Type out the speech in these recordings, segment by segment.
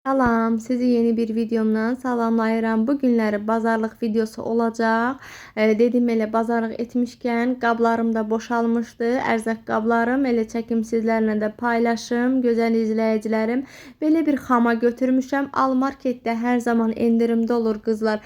Salam, sizi yeni bir videomdan salamlayıram. Bu günləri bazarlıq videosu olacaq. Dedim elə bazarlıq etmişkən qablarım da boşalmışdı. Ərzaq qablarım elə çəkim sizlərlə də paylaşım. Gözəl izləyicilərim. Belə bir xama götürmüşəm. Almarketdə hər zaman endirimdə olur qızlar.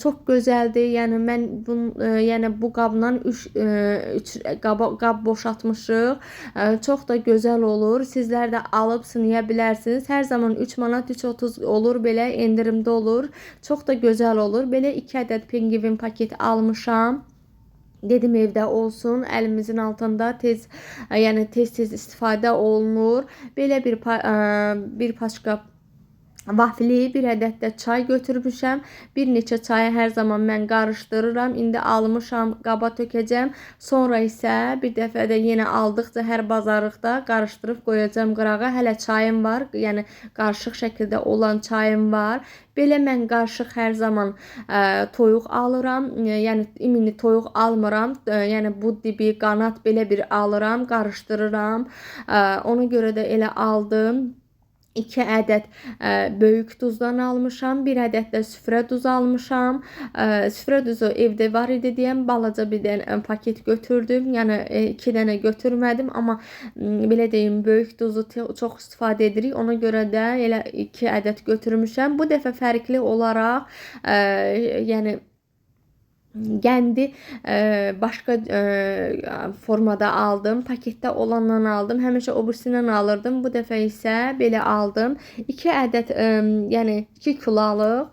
Çox gözəldir. Yəni mən bu qabla 3 qab boşaltmışıq. Çox da gözəl olur. Sizlər də alıb sınaya bilərsiniz. Hər zaman 3 manat 3.30 olur, belə endirimdə olur. Çox da gözəl olur. Belə 2 ədəd pengvin paket almışam. Dedim evdə olsun, əlimizin altında tez istifadə olunur. Belə bir paçka vafli, bir ədəd də çay götürmüşəm. Bir neçə çayı hər zaman mən qarışdırıram. İndi almışam, qaba tökəcəm. Sonra isə bir dəfə də yenə aldıqca hər bazarlıqda qarışdırıb qoyacam qırağa. Hələ çayım var, yəni qarışıq şəkildə olan çayım var. Belə mən qarışıq hər zaman toyuq alıram. Yəni imini toyuq almıram. Yəni bu dibi, qanat belə bir alıram, qarışdırıram. Ona görə də elə aldım. 2 ədəd böyük duzdan almışam. 1 ədəd də süfrə duzu almışam. Süfrə duzu evdə var idi deyəm. Balaca bir dənə paket götürdüm. Yəni 2 dənə götürmədim. Amma belə deyim, böyük duzu çox istifadə edirik. Ona görə də elə 2 ədəd götürmüşəm. Bu dəfə fərqli olaraq yəni Qəndi başqa formada aldım. Paketdə olandan aldım. Həmişə o birisindən alırdım. Bu dəfə isə belə aldım. 2 ədəd yəni 2 kilolıq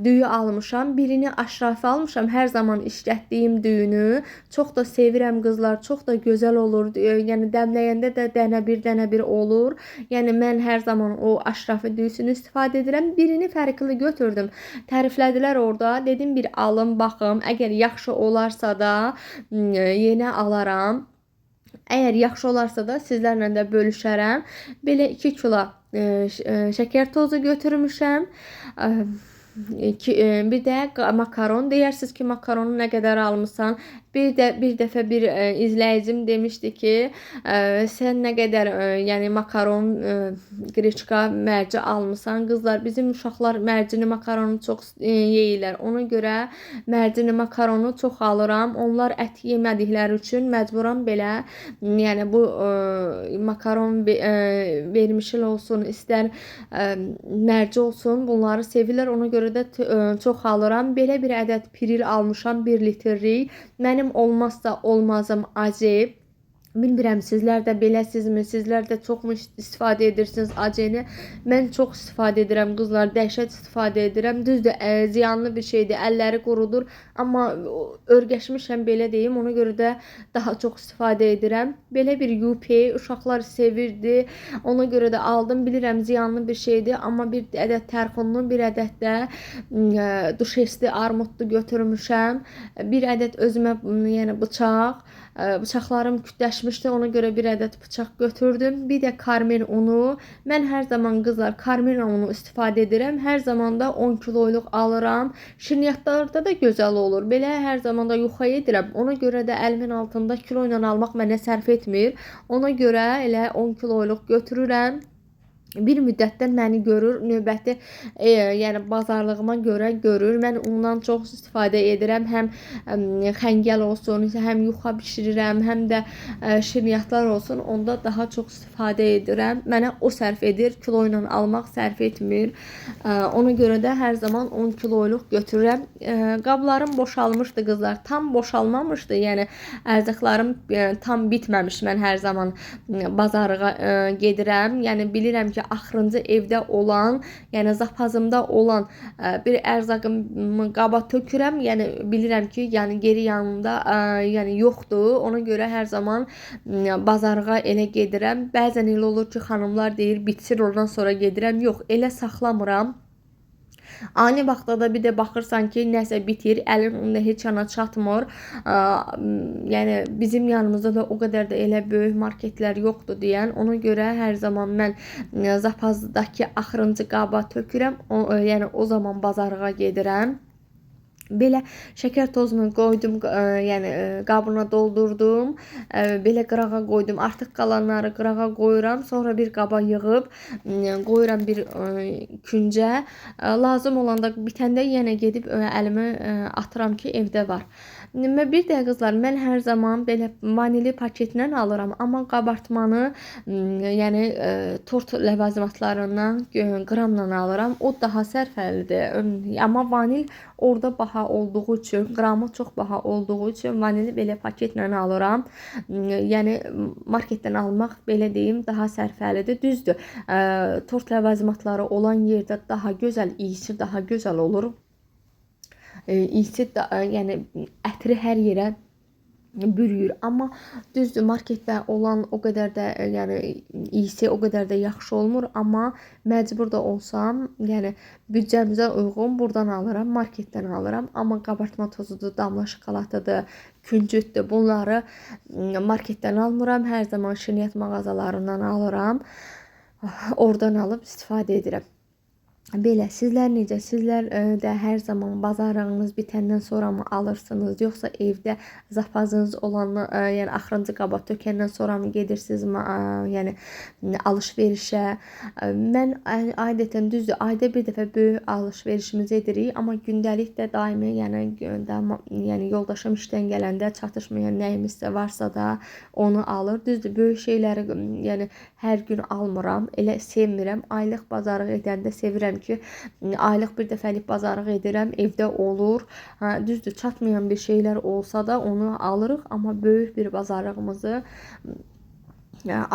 düyü almışam. Birini aşrafi almışam. Hər zaman işlətdiyim düyünü. Çox da sevirəm qızlar. Çox da gözəl olur. Yəni dəmləyəndə də dənə bir olur. Yəni mən hər zaman o aşrafi düyüsünü istifadə edirəm. Birini fərqli götürdüm. Təriflədilər orada. Dedim bir alım, baxım. Əgər yaxşı olarsa da yenə alaram. Əgər yaxşı olarsa da sizlərlə də bölüşərəm. Belə 2 kilo şəkər tozu götürmüşəm. Bir də makaron. Deyirsiniz ki, makaronu nə qədər almışsan? Bir dəfə bir izləyicim demişdi ki, sən nə qədər yəni makaron, qreçka, mərci almışsan. Qızlar, bizim uşaqlar mərcini, makaronu çox yeyirlər. Ona görə mərcini, makaronu çox alıram. Onlar ət yemədikləri üçün məcburam belə, yəni bu makaron vermişil olsun, istər mərci olsun, bunları sevirlər. Ona görə də çox alıram. Belə bir ədəd piril almışam, 1 litrlik. Mənim olmazsa olmazım acı. Bilmirəm, sizlər də beləsinizmi? Sizlər də çoxmu istifadə edirsiniz aceni? Mən çox istifadə edirəm qızlar, dəhşət istifadə edirəm. Düzdür, ziyanlı bir şeydir, əlləri qurudur. Amma örgəşmişəm, belə deyim. Ona görə də daha çox istifadə edirəm. Belə bir yupi uşaqlar sevirdi. Ona görə də aldım. Bilirəm, ziyanlı bir şeydir. Amma bir ədəd tərxunlu, bir ədəd də duşesti, armudlu götürmüşəm. Bir ədəd özümə yəni bıçaq. Bıçaqlarım kütləşmişdi, ona görə bir ədəd bıçaq götürdüm. Bir də karmin unu. Mən hər zaman qızlar karmin unu istifadə edirəm. Hər zaman da 10 kiloyluq alıram. Şirniyyatlarda da gözəl olur. Belə hər zaman da yuxarı edirəm. Ona görə də əlimin altında kilo ilə almaq mənə sərf etmir. Ona görə elə 10 kiloyluq götürürəm. Bir müddətdən məni görür, növbəti yəni bazarlığıma görə görür. Mən ondan çox istifadə edirəm. Həm xəngəl olsun, həm yuxa bişirirəm, həm də şirniyyatlar olsun. Onda daha çox istifadə edirəm. Mənə o sərf edir, kilo ilə almaq sərf etmir. Ona görə də hər zaman 10 kiloyluq götürürəm. Qablarım boşalmışdı qızlar. Tam boşalmamışdı. Yəni ərzaqlarım tam bitməmiş. Mən hər zaman bazarlığa gedirəm. Yəni bilirəm ki, axırıncı evdə olan, yəni zapazımda olan bir ərzaqımı qaba tökürəm. Yəni bilirəm ki, yəni geri yanımda yəni yoxdur. Ona görə hər zaman bazarlığa elə gedirəm. Bəzən elə olur ki, xanımlar deyir, bitsin oradan sonra gedirəm. Yox, elə saxlamıram. Ani vaxtda da bir də baxırsan ki, nəsə bitir, əlin onda heç yana çatmır. Yəni bizim yanımızda da o qədər də elə böyük marketlər yoxdur deyən. Ona görə hər zaman mən zapazdakı axırıncı qaba tökürəm. Yəni o zaman bazarlığa gedirəm. Belə şəkər tozunu qoydum, yəni qabına doldurdum. Belə qırağa qoydum. Artıq qalanları qırağa qoyuram. Sonra bir qaba yığıb qoyuram bir küncə. Lazım olanda bitəndə yenə gedib əlimi atıram ki, evdə var. Bir də qızlar, mən hər zaman belə vanili paketindən alıram, amma qabartmanı yəni tort ləvazimatlarından qramla alıram. O daha sərfəlidir. Amma vanil orada baha olduğu üçün, qramı çox baha olduğu üçün vanili belə paketlə alıram. Yəni marketdən almaq, belə deyim, daha sərfəlidir. Düzdür. Tort ləvazimatları olan yerdə daha gözəl, iyisi daha gözəl olur. İyisi yəni ətri hər yerə bürüyür. Amma düzdür, marketdə olan o qədər də yəni iyisi o qədər də yaxşı olmur, amma məcbur da olsam, yəni büdcəmizə uyğun buradan alıram, marketdən alıram. Amma qabartma tozudur, damla şokoladıdır, küncütdür. Bunları marketdən almıram. Hər zaman şirniyyat mağazalarından alıram. Oradan alıb istifadə edirəm. Belə, sizlər necə? Sizlər də hər zaman bazarlığınız bitəndən sonra mı alırsınız? Yoxsa evdə zapazınız olan, yəni axırıncı qaba tökəndən sonra mı gedirsiniz, yəni alış-verişə? Mən adətən düzdür, ayda bir dəfə böyük alış-verişimizi edirik, amma gündəlik də daimi, yəni yoldaşım işdən gələndə çatışmayan nəyimizsə varsa da onu alır. Düzdür, böyük şeyləri yəni hər gün almıram, elə sevmirəm. Aylıq bazarlıq edəndə sevirəm ki, aylıq bir dəfəlik bazarlıq edirəm, evdə olur. Düzdür, çatmayan bir şeylər olsa da onu alırıq, amma böyük bir bazarlığımızı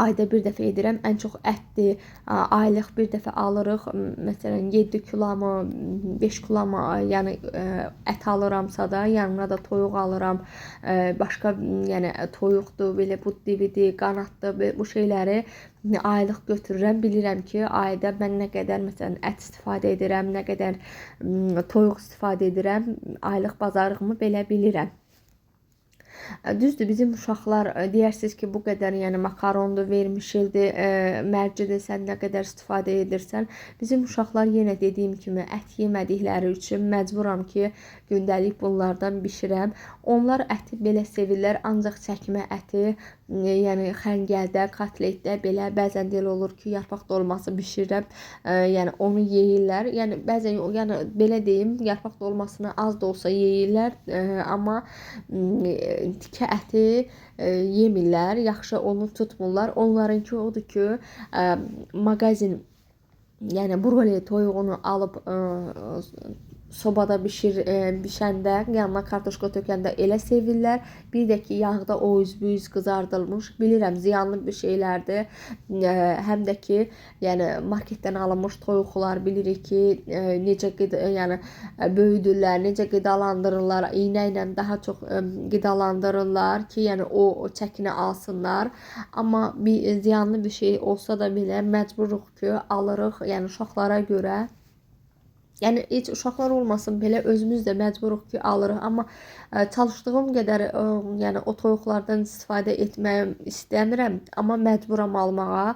ayda bir dəfə edirəm. Ən çox ətdir. Aylıq bir dəfə alırıq. Məsələn 7 kilomı, 5 kilomı, yəni ət alıramsa da, yanına da toyuq alıram. Başqa yəni toyuqdur, belə buddividir, qanaddır, bu şeyləri aylıq götürürəm. Bilirəm ki, ayda mən nə qədər məsələn ət istifadə edirəm, nə qədər toyuq istifadə edirəm. Aylıq bazarlığımı belə bilirəm. Düzdür, bizim uşaqlar deyirsiniz ki, bu qədər yəni makarondur, vermişildir, mərcidir, sən nə qədər istifadə edirsən. Bizim uşaqlar yenə dediyim kimi ət yemədikləri üçün məcburam ki, gündəlik bunlardan bişirəm. Onlar əti belə sevirlər, ancaq çəkmə əti, yəni xəngəldə, kotletdə belə bəzən elə olur ki, yarpaq dolması bişirirəm, yəni onu yeyirlər. Yəni bəzən yəni belə deyim, yarpaq dolmasını az da olsa yeyirlər, amma tikə əti yemirlər, yaxşı onu tutmurlar. Onlarınki odur ki, mağazin, yəni brokoli toyuğunu alıb sobada bişəndə, yanına kartoşka tökəndə elə sevirlər. Bir də ki, yağda o üzbüz qızardılmış, bilirəm ziyanlı bir şeylərdir. Həm də ki, yəni marketdən alınmış toyuqlar bilirik ki, necə yəni böyüdürlər, necə qidalandırırlar, iynə ilə daha çox qidalandırırlar ki, yəni o çəkini alsınlar. Amma bir ziyanlı bir şey olsa da belə məcburuq ki, alırıq, yəni uşaqlara görə. Yəni heç uşaqlar olmasın belə özümüz də məcburuq ki, alırıq. Amma çalışdığım qədər yəni o toyuqlardan istifadə etmək istəmirəm, amma məcburam almağa.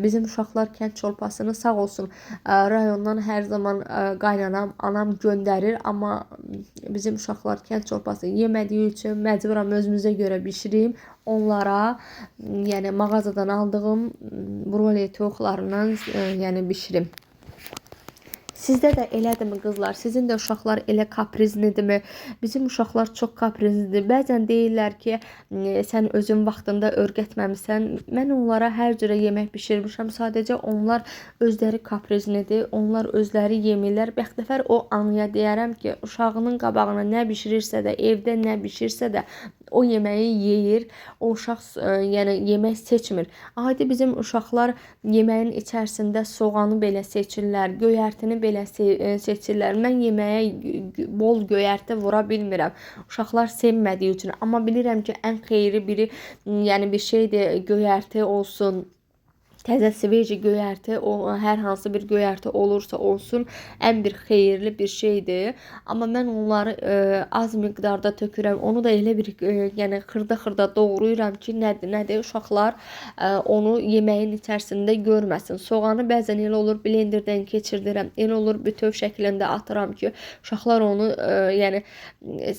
Bizim uşaqlar kənd çolpasını sağ olsun rayondan hər zaman qaynanam, anam göndərir, amma bizim uşaqlar kənd çolpası yemədiyi üçün məcburam özümüzə görə bişirim. Onlara yəni mağazadan aldığım brokoli toyuqlarından yəni bişirim. Sizdə də elədirmi qızlar? Sizin də uşaqlar elə kaprizlidirmi? Bizim uşaqlar çox kaprizlidir. Bəzən deyirlər ki, sən özün vaxtında öyrətməmisən. Mən onlara hər cürə yemək bişirmişəm. Sadəcə onlar özləri kaprizlidir. Onlar özləri yemirlər. Bəxtəvər o anıya deyərəm ki, uşağının qabağına nə bişirirsə də, evdə nə bişirsə də o yeməyi yeyir. O uşaq yəni yemək seçmir. Adi bizim uşaqlar yeməyin içərisində soğanı belə seçirlər, göyərtini belə seçirlər. Mən yeməyə bol göyərti vura bilmirəm. Uşaqlar sevmədiyi üçün. Amma bilirəm ki, ən xeyri biri, yəni bir şeydir, göyərti olsun. təzə sveji göyərti, o hər hansı bir göyərti olursa olsun, ən bir xeyirli bir şeydir. Amma mən onları az miqdarda tökürəm. Onu da elə bir yəni xırda-xırda doğrayıram ki, nədir? Uşaqlar onu yeməyin içərisində görməsin. Soğanı bəzən elə olur blenderdən keçirdirəm. Elə olur bütöv şəklində atıram ki, uşaqlar onu yəni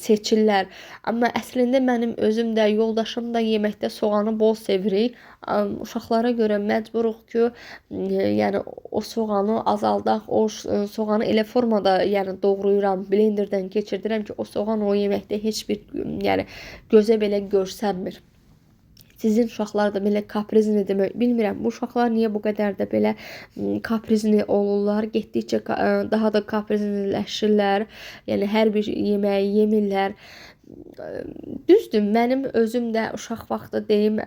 seçirlər. Amma əslində mənim özüm də, yoldaşım da yeməkdə soğanı bol sevirik. Uşaqlara görə məcburuq ki, yəni o soğanı azaldaq. O soğanı elə formada yəni doğrayıram, blenderdən keçirdirəm ki, o soğan o yeməkdə heç bir yəni gözə belə görsənmir. Sizin uşaqlar da belə kaprizlidir. Bilmirəm, bu uşaqlar niyə bu qədər də belə kaprizli olurlar? Getdikcə daha da kaprizliləşirlər. Yəni hər bir yeməyi yemirlər. Düzdür, mənim özüm də uşaq vaxtı deyim,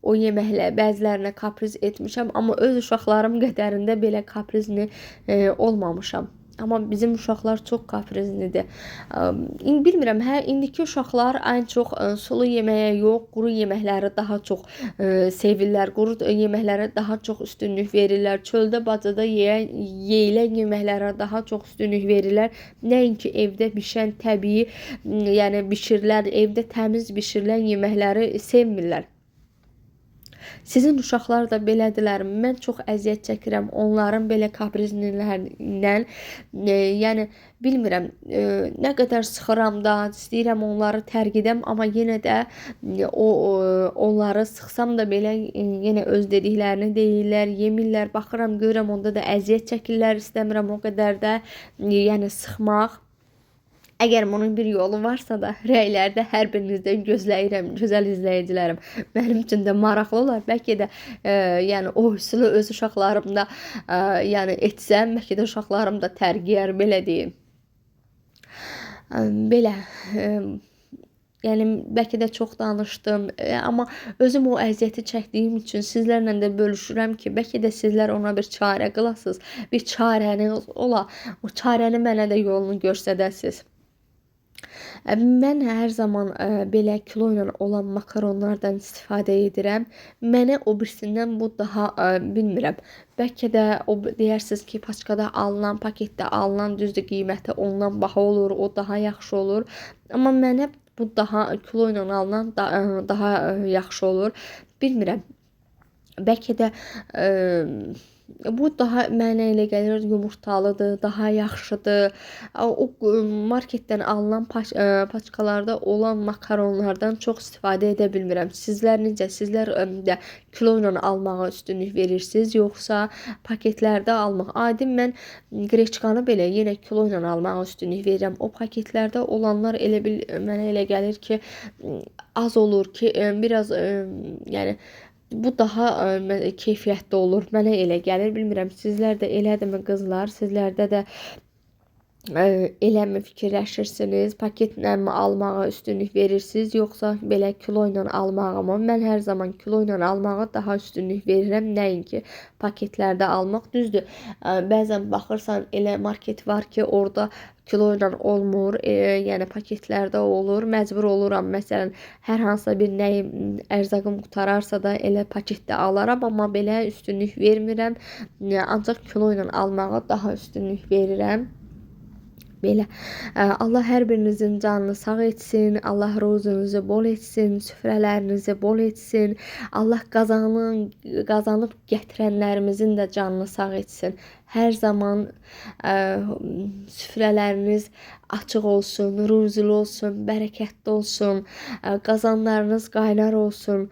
o yeməklə bəzilərinə kapriz etmişəm, amma öz uşaqlarım qədərində belə kaprizli olmamışam. Amma bizim uşaqlar çox kaprizlidir. Bilmirəm, indiki uşaqlar ən çox sulu yeməyə yox, quru yeməkləri daha çox sevirlər. Quru yeməklərə daha çox üstünlük verirlər. Çöldə, bacada yeyilən yeməklərə daha çox üstünlük verirlər. Nəinki evdə bişən təbii, yəni bişirilən, evdə təmiz bişirilən yeməkləri sevmirlər. Sizin uşaqlar da belədirlər. Mən çox əziyyət çəkirəm onların belə kaprizlilərindən. Yəni bilmirəm, nə qədər sıxıram da, istəyirəm onları tərk edəm, amma yenə də onları sıxsam da belə yenə öz dediklərini deyirlər, yemirlər. Baxıram, görürəm onda da əziyyət çəkirlər, istəmirəm o qədər də yəni sıxmaq. Əgər bunun bir yolu varsa da rəylərdə hər birinizdən gözləyirəm, gözəl izləyicilərim. Mənim üçün də maraqlı olar. Bəlkə də yəni o üsulu öz uşaqlarımda yəni etsəm, bəlkə də uşaqlarım da tərgiyər, belə deyim. Belə yəni bəlkə də çox danışdım, amma özüm o əziyyəti çəkdiyim üçün sizlərlə də bölüşürəm ki, bəlkə də sizlər ona bir çarə qılasınız, bir çarəniz ola, o çarəni mənə də yolunu göstərəsiniz. Mən hər zaman belə kilo ilə olan makaronlardan istifadə edirəm. Mənə o birisindən bu daha bilmirəm. Bəlkə də o deyirsiniz ki, paçkada alınan, paketdə alınan düzdür qiyməti ondan baha olur, o daha yaxşı olur. Amma mənə bu daha kilo ilə alınan daha yaxşı olur. Bilmirəm. Bəlkə də bu daha mənə elə gəlir yumurtalıdır, daha yaxşıdır. O marketdən alınan paçkalarda olan makaronlardan çox istifadə edə bilmirəm. Sizlər necə? Sizlər də kilo ilə almağa üstünlük verirsiniz, yoxsa paketlərdə almaq? Adi mən qreçkanı belə yenə kilo ilə almağa üstünlük verirəm. O paketlərdə olanlar elə bil mənə elə gəlir ki, az olur ki, biraz yəni bu daha keyfiyyətli olur. Mənə elə gəlir. Bilmirəm, sizlər də elədirmi qızlar? Sizlərdə də eləmi fikirləşirsiniz? Paketlə mi almağa üstünlük verirsiniz, yoxsa belə kilo ilə almağa mı? Mən hər zaman kilo ilə almağa daha üstünlük verirəm, nəinki paketlərdə almaq. Düzdür, bəzən baxırsan elə market var ki, orada kilo ilə olmur, yəni paketlərdə olur. Məcbur oluram, məsələn, hər hansısa bir nəyim, ərzaqım qutararsa da elə paketdə alaram, amma belə üstünlük vermirəm. Ancaq kilo ilə almağa daha üstünlük verirəm. Belə. Allah hər birinizin canını sağ etsin. Allah ruzunuzu bol etsin. Süfrələrinizi bol etsin. Allah qazanıb gətirənlərimizin də canını sağ etsin. Hər zaman süfrələriniz açıq olsun, ruzulu olsun, bərəkətli olsun, qazanlarınız qaynar olsun,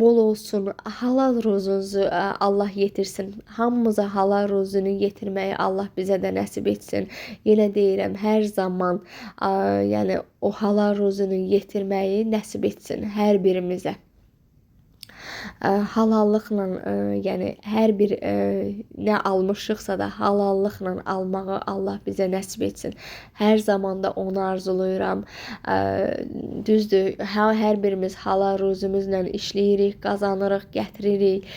bol olsun, halal ruzunuzu Allah yetirsin. Hamımıza halal ruzunu yetirməyi Allah bizə də nəsib etsin. Yenə deyirəm, hər zaman yəni o halal ruzunu yetirməyi nəsib etsin hər birimizə. Halallıqla, yəni hər bir nə almışıqsa da halallıqla almağı Allah bizə nəsib etsin. Hər zaman da onu arzulayıram. Düzdür, hər birimiz halal ruzumuzla işləyirik, qazanırıq, gətiririk,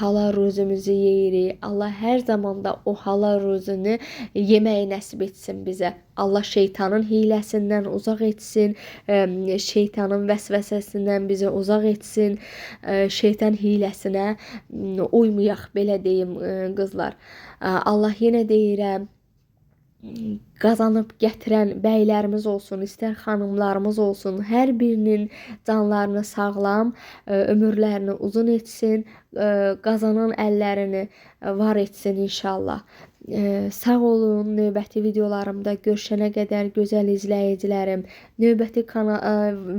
halal ruzumuzu yeyirik. Allah hər zaman da o halal ruzunu yeməyi nəsib etsin bizə. Allah şeytanın hiləsindən uzaq etsin, şeytanın vəsvəsəsindən bizi uzaq etsin. şeytan hiləsinə uymayaq, belə deyim qızlar. Allah yenə deyirəm, qazanıb gətirən bəylərimiz olsun, istər xanımlarımız olsun, hər birinin canlarını sağlam, ömürlərini uzun etsin, qazanan əllərini var etsin inşallah. Sağ olun. Növbəti videolarımda görüşənə qədər gözəl izləyicilərim, növbəti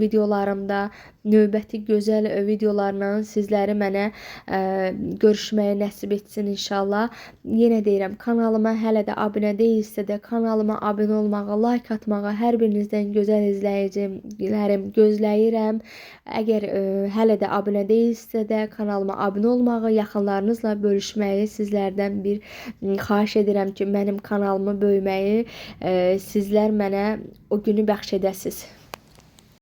videolarımda, növbəti gözəl videolarla sizləri mənə görüşməyi nəsib etsin inşallah. Yenə deyirəm, kanalıma hələ də abunə deyilsə də kanalıma abunə olmağı, like atmağı hər birinizdən gözəl izləyicilərim gözləyirəm. Əgər hələ də abunə deyilsə də kanalıma abunə olmağı, yaxınlarınızla bölüşməyi sizlərdən bir xahiş edirəm ki, mənim kanalımı böyüməyi sizlər mənə o günü bəxş edəsiz.